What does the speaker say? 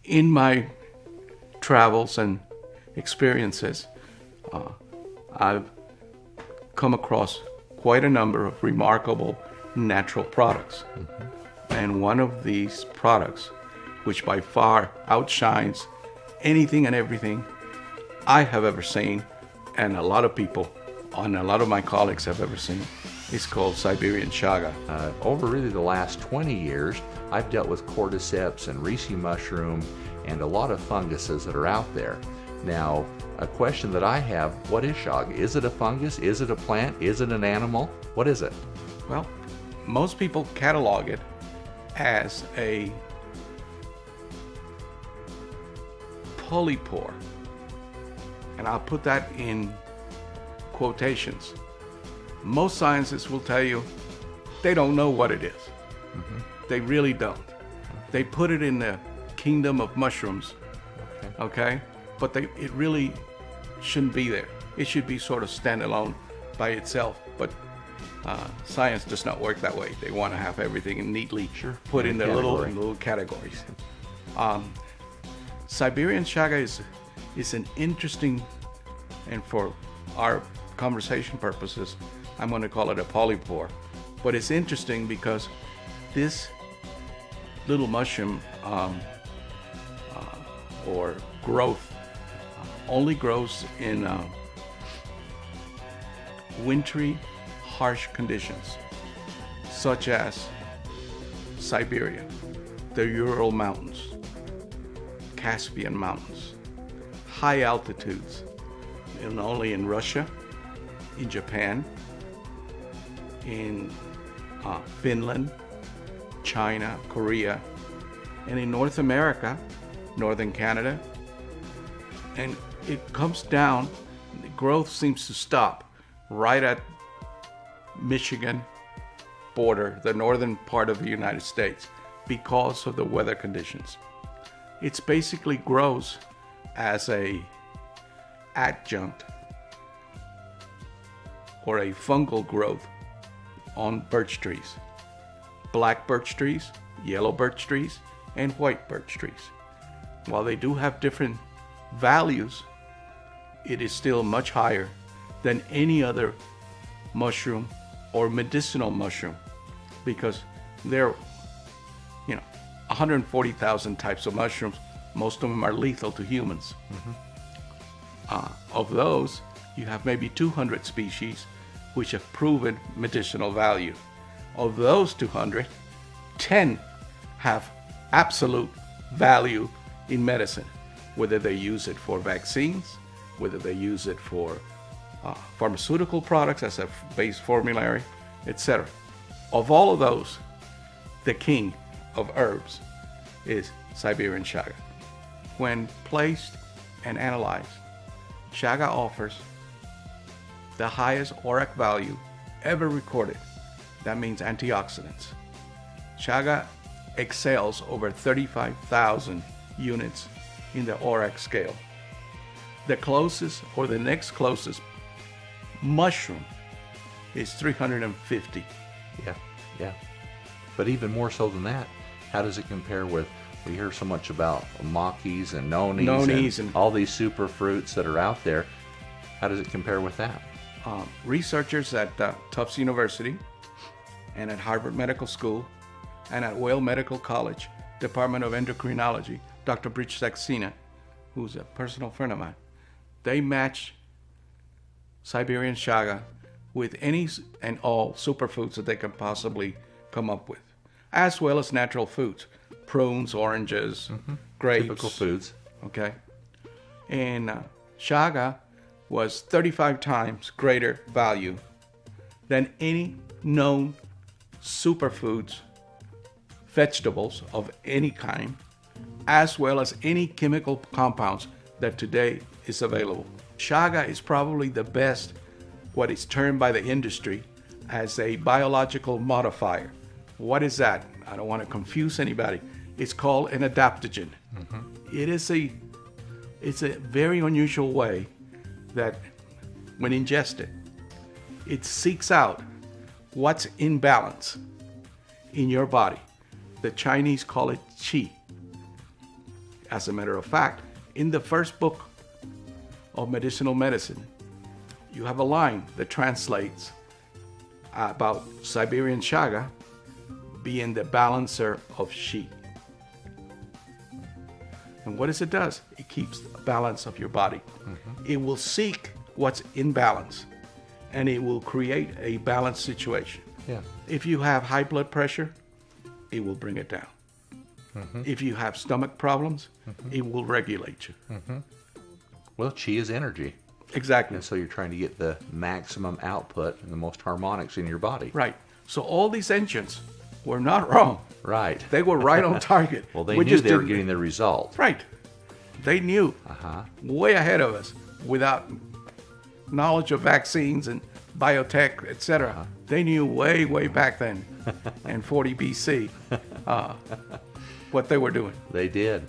In my travels and experiences, I've come across quite a number of remarkable natural products. And one of these products, which by far outshines anything and everything I have ever seen, and a lot of people, and a lot of my colleagues have ever seen, is called Siberian Chaga. Over really the last 20 years, I've dealt with cordyceps and reishi mushroom and a lot of funguses that are out there. Now, a question that I have, what is Chaga? Is it a fungus? Is it a plant? Is it an animal? What is it? Well, most people catalog it as a polypore, and I'll put that in quotations. Most scientists will tell you they don't know what it is. They really don't. They put it in the kingdom of mushrooms, okay? But it really shouldn't be there. It should be sort of standalone by itself. But science does not work that way. They want to have everything neatly put in their little categories. Siberian Chaga is an interesting, and for our conversation purposes, I'm going to call it a polypore. But it's interesting because this little mushroom or growth only grows in wintry, harsh conditions, such as Siberia, the Ural Mountains, Caspian Mountains, high altitudes, and only in Russia, in Japan, in Finland, China, Korea, and in North America, northern Canada. And it comes down, the growth seems to stop right at Michigan border, the northern part of the United States, because of the weather conditions. It basically grows as a adjunct or a fungal growth on birch trees. Black birch trees, yellow birch trees, and white birch trees. While they do have different values, it is still much higher than any other mushroom or medicinal mushroom, because there are 140,000 types of mushrooms. Most of them are lethal to humans. Of those, you have maybe 200 species which have proven medicinal value. Of those 200, 10 have absolute value in medicine, whether they use it for vaccines, whether they use it for pharmaceutical products as a base formulary, etc. Of all of those, the king of herbs is Siberian Chaga. When placed and analyzed, Chaga offers the highest ORAC value ever recorded. That means antioxidants. Chaga excels over 35,000 units in the ORAC scale. The closest or the next closest mushroom is 350. Yeah. But even more so than that, how does it compare with, we hear so much about makis and nonis and all these super fruits that are out there. How does it compare with that? Researchers at Tufts University and at Harvard Medical School and at Whale Medical College, Department of Endocrinology, Dr. Bridge Saxena, who's a personal friend of mine, they match Siberian Chaga with any and all superfoods that they can possibly come up with, as well as natural foods, prunes, oranges, grapes. Typical foods. Okay. And Chaga was 35 times greater value than any known superfoods, vegetables of any kind, as well as any chemical compounds that today is available. Chaga is probably the best, what is termed by the industry as a biological modifier. What is that? I don't want to confuse anybody. It's called an adaptogen. It's a very unusual way that when ingested, it seeks out what's in balance in your body. The Chinese call it qi. As a matter of fact, in the first book of medicinal medicine, you have a line that translates about Siberian Chaga being the balancer of Qi. And what does it does? It keeps the balance of your body. It will seek what's in balance, and it will create a balanced situation. Yeah. If you have high blood pressure, it will bring it down. If you have stomach problems, it will regulate you. Well, Qi is energy. Exactly. And so you're trying to get the maximum output and the most harmonics in your body. Right. So all these ancients were not wrong. Right. They were right on target. Well, they We knew just they were didn't- getting the result. Right. They knew way ahead of us without knowledge of vaccines and biotech, etc. They knew way, way back then in 40 BC what they were doing. They did.